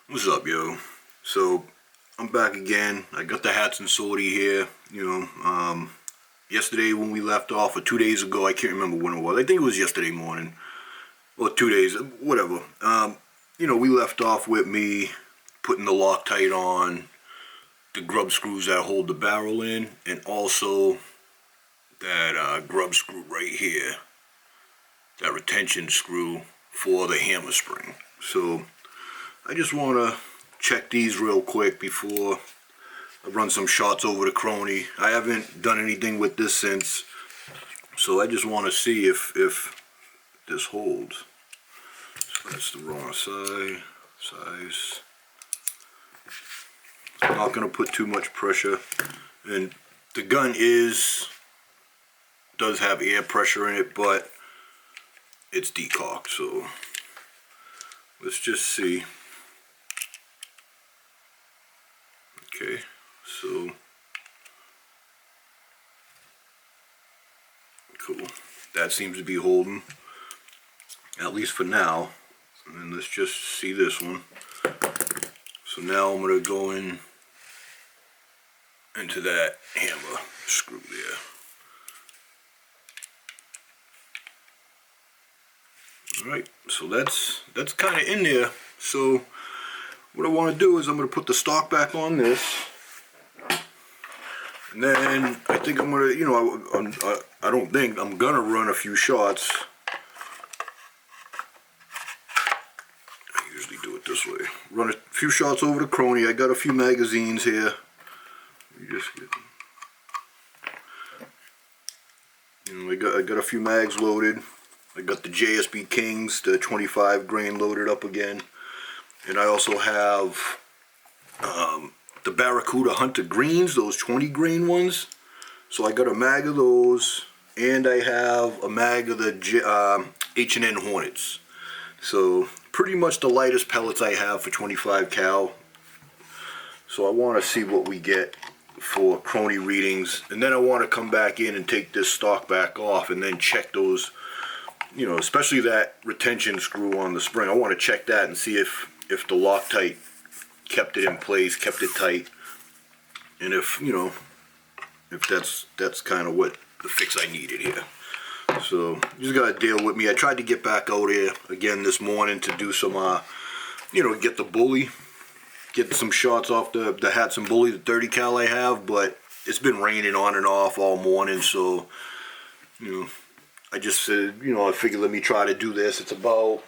What's up, yo? So I'm back again. I got the Hatsan Sortie here. Yesterday when we left off, or 2 days ago, I can't remember when it was. I think it was yesterday morning, or 2 days, whatever. We left off with me putting the Loctite on the grub screws that hold the barrel in, and also that grub screw right here, that retention screw for the hammer spring. So I just want to check these real quick before I run some shots over to Crony. I haven't done anything with this since, so I just want to see if this holds. So that's the wrong size. So I'm not going to put too much pressure, and the gun does have air pressure in it, but it's decocked, so let's just see. Okay, so cool. That seems to be holding, at least for now. And then let's just see this one. So now I'm going to go into that hammer screw there. Alright, so that's kind of in there. So what I want to do is I'm going to put the stock back on this, and then I think I'm going to, I don't think I'm going to run a few shots. I usually do it this way. Run a few shots over to Crony. I got a few magazines here. I got a few mags loaded. I got the JSB Kings, the 25 grain loaded up again. And I also have the Baracuda Greens, those 20 grain ones. So I got a mag of those, and I have a mag of the H&N Hornets. So pretty much the lightest pellets I have for 25 cal. So I want to see what we get for Crony readings, and then I want to come back in and take this stock back off and then check those, especially that retention screw on the spring. I want to check that and see if the Loctite kept it in place, kept it tight, and if that's kind of what the fix I needed here. So you just gotta deal with me. I tried to get back out here again this morning to do some get the bully, get some shots off the Hatsan bully, the 30 cal I have, but it's been raining on and off all morning, so I just said, I figured let me try to do this. It's about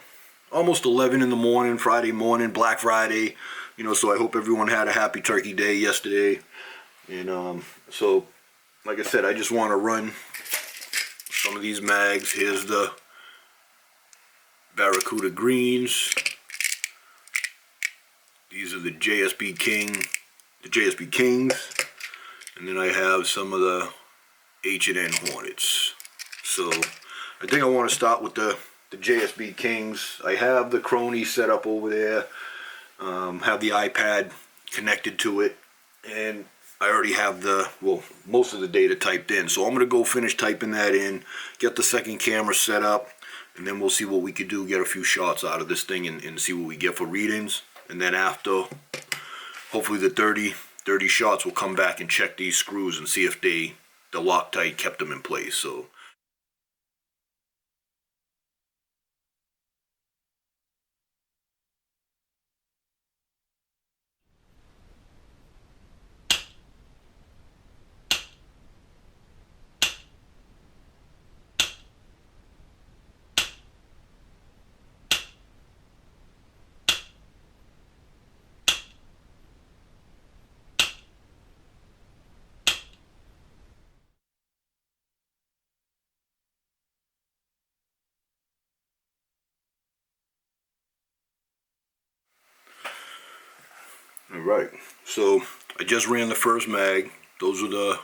almost 11 in the morning, Friday morning, Black Friday, so I hope everyone had a happy turkey day yesterday. And so like I said, I just want to run some of these mags. Here's the Baracuda Greens. These are the JSB Kings, and then I have some of the H&N Hornets. So I think I want to start with the JSB Kings. I have the Crony set up over there, have the iPad connected to it, and I already have most of the data typed in. So I'm going to go finish typing that in, get the second camera set up, and then we'll see what we could do, get a few shots out of this thing and see what we get for readings. And then after, hopefully the 30 shots, we'll come back and check these screws and see if the Loctite kept them in place. So alright, so I just ran the first mag. Those are the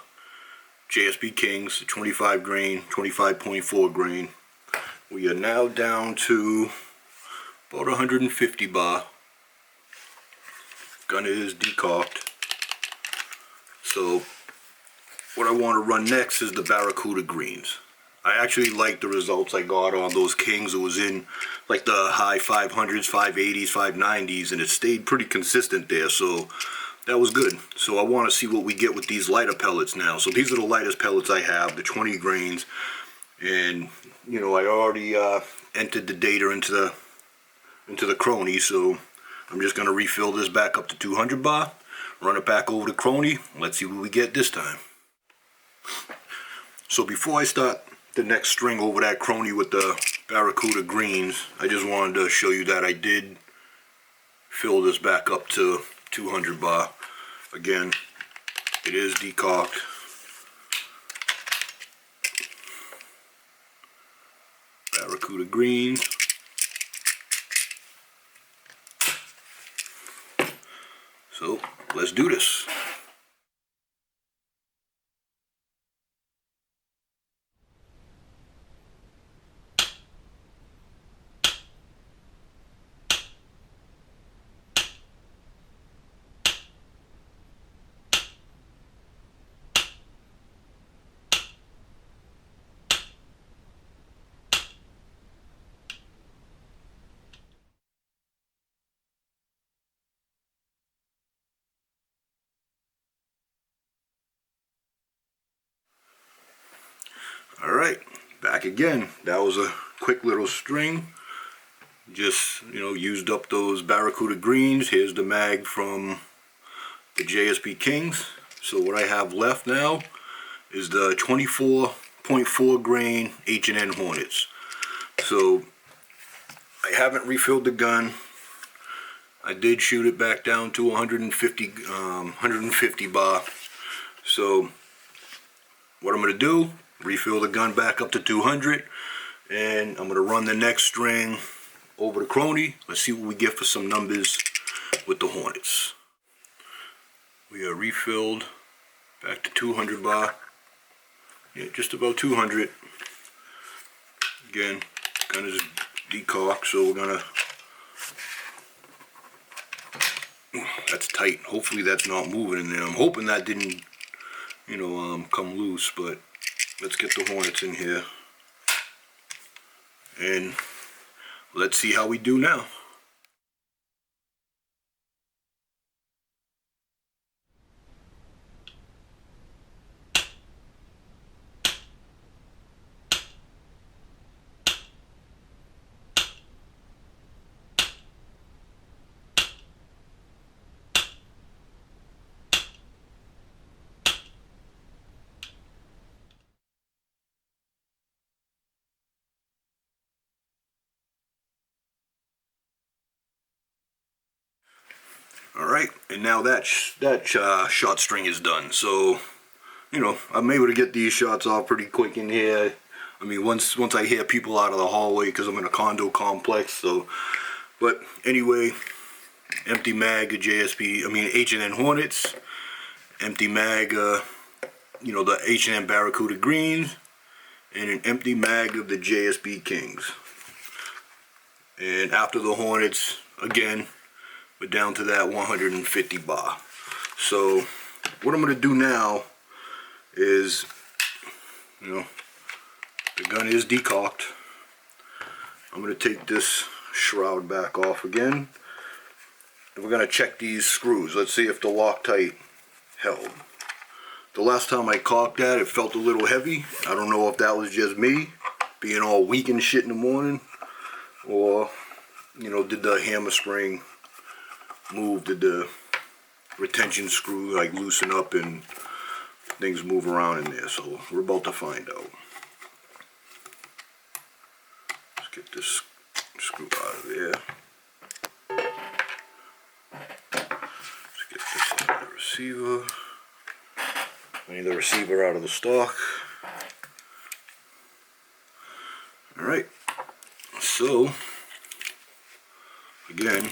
JSB Kings, the 25 grain, 25.4 grain. We are now down to about 150 bar. Gun is decocked. So what I want to run next is the Baracuda Greens. I actually like the results I got on those Kings. It was in like the high 500s, 580s, 590s, and it stayed pretty consistent there, so that was good. So I want to see what we get with these lighter pellets now. So these are the lightest pellets I have, the 20 grains, and you know, I already entered the data into the Crony, so I'm just going to refill this back up to 200 bar, run it back over to Crony, let's see what we get this time. So before I start the next string over that Crony with the Baracuda Greens, I just wanted to show you that I did fill this back up to 200 bar. Again, it is decocked. Baracuda Greens. So let's do this. Alright, back again. That was a quick little string. Just, you know, used up those Baracuda Greens. Here's the mag from the JSB Kings. So what I have left now is the 24.4 grain H&N Hornets. So I haven't refilled the gun. I did shoot it back down to 150 bar. So what I'm going to do, refill the gun back up to 200, and I'm going to run the next string over to Crony. Let's see what we get for some numbers with the Hornets. We are refilled back to 200 bar. Yeah, just about 200. Again, gun is decocked, so we're going to... That's tight. Hopefully that's not moving in there. I'm hoping that didn't, you know, come loose, but let's get the Hornets in here. And let's see how we do now. Alright, and now that shot string is done. So, you know, I'm able to get these shots off pretty quick in here. I mean, once I hear people out of the hallway, because I'm in a condo complex. So, but anyway, empty mag of H&N Hornets, empty mag, you know, the H&N Baracuda Greens, and an empty mag of the JSB Kings. And after the Hornets, again, we're down to that 150 bar. So what I'm going to do now is, you know, the gun is decocked. I'm going to take this shroud back off again, and we're going to check these screws. Let's see if the Loctite held. The last time I caulked that, it felt a little heavy. I don't know if that was just me being all weak and shit in the morning, or, you know, did the hammer spring move, did the retention screw like loosen up and things move around in there. So we're about to find out. Let's get this screw out of there. Let's get this out of the receiver. I need the receiver out of the stock. Alright, so again,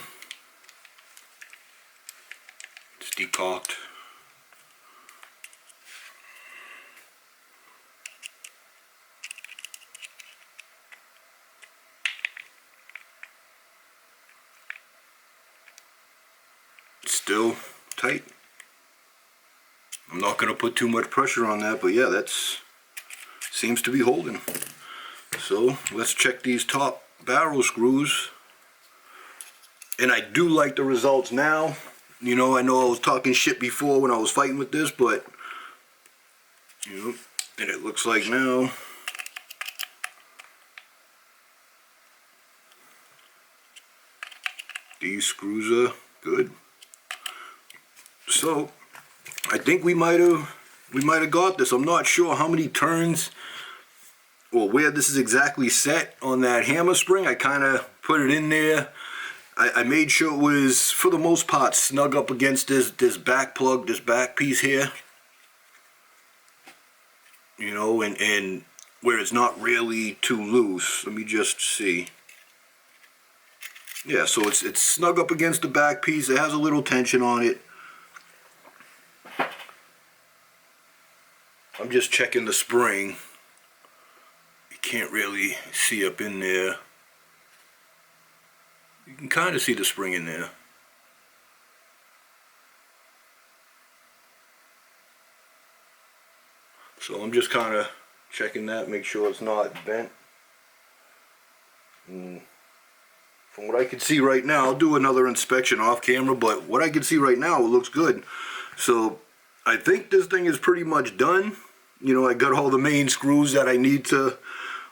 it's decocked. It's still tight. I'm not going to put too much pressure on that, but yeah, that's seems to be holding. So let's check these top barrel screws. And I do like the results now. You know, I know I was talking shit before when I was fighting with this, but, you know, and it looks like now these screws are good. So I think we might have got this. I'm not sure how many turns or where this is exactly set on that hammer spring. I kind of put it in there. I made sure it was, for the most part, snug up against this back plug, this back piece here. You know, and where it's not really too loose. Let me just see. Yeah, so it's snug up against the back piece. It has a little tension on it. I'm just checking the spring. You can't really see up in there. You can kind of see the spring in there. So I'm just kind of checking that, make sure it's not bent. From what I can see right now, I'll do another inspection off camera, but what I can see right now, it looks good. So I think this thing is pretty much done. You know, I got all the main screws that I need to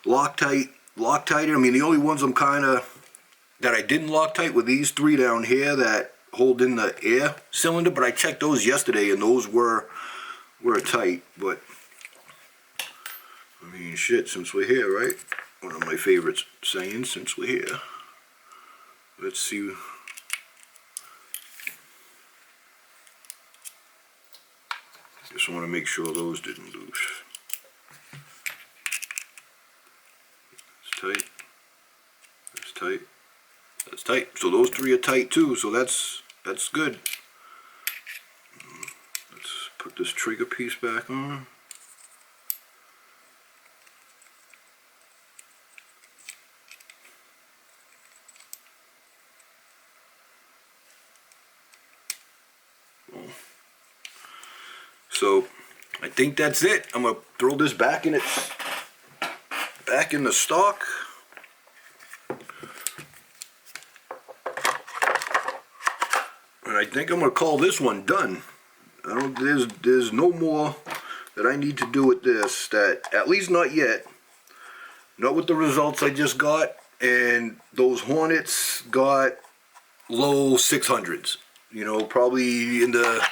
Loctite it. I mean, the only ones that I didn't Loctite were these three down here that hold in the air cylinder, but I checked those yesterday and those were tight. But I mean, shit, since we're here, right? One of my favorite sayings, since we're here. Let's see. Just want to make sure those didn't loose. It's tight. That's tight. That's tight. So those three are tight too, so that's good. Let's put this trigger piece back on. So I think that's it. I'm gonna throw this back in the stock. And I think I'm gonna call this one done. There's no more that I need to do with this, that at least not yet. Not with the results I just got, and those Hornets got low 600s. You know, probably in the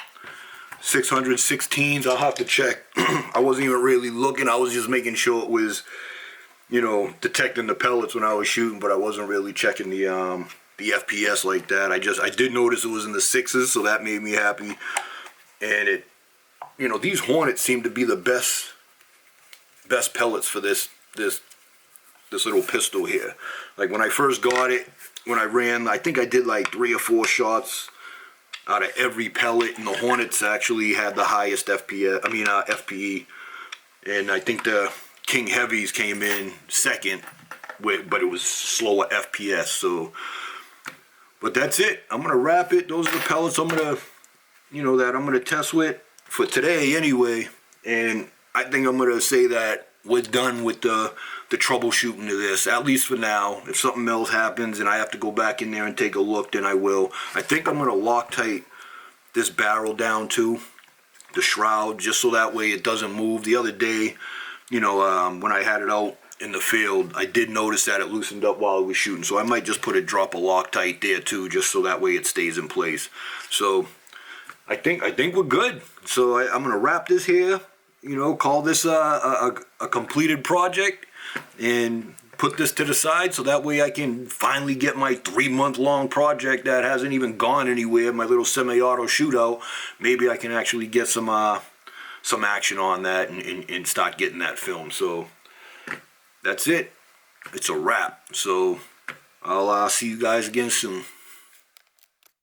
616s. I'll have to check. I wasn't even really looking. I was just making sure it was, you know, detecting the pellets when I was shooting, but I wasn't really checking the FPS like that. I did notice it was in the 6s, so that made me happy. And it, you know, these Hornets seem to be the best pellets for this little pistol here. Like when I first got it, when I ran, I think I did like 3 or 4 shots out of every pellet, and the Hornets actually had the highest FPE, and I think the King Heavies came in second, but it was slower FPS. So, but that's it. I'm gonna wrap it. Those are the pellets I'm gonna test with for today anyway, and I think I'm gonna say that we're done with the troubleshooting of this, at least for now. If something else happens and I have to go back in there and take a look, then I will. I think I'm gonna Loctite this barrel down to the shroud, just so that way it doesn't move. The other day, you know, when I had it out in the field, I did notice that it loosened up while I was shooting, so I might just put a drop of Loctite there too, just so that way it stays in place. So I think we're good. So I'm gonna wrap this here, you know, call this a completed project, and put this to the side, so that way I can finally get my 3-month-long project that hasn't even gone anywhere, my little semi-auto shootout. Maybe I can actually get some action on that and start getting that film. So that's it. It's a wrap. So I'll see you guys again soon.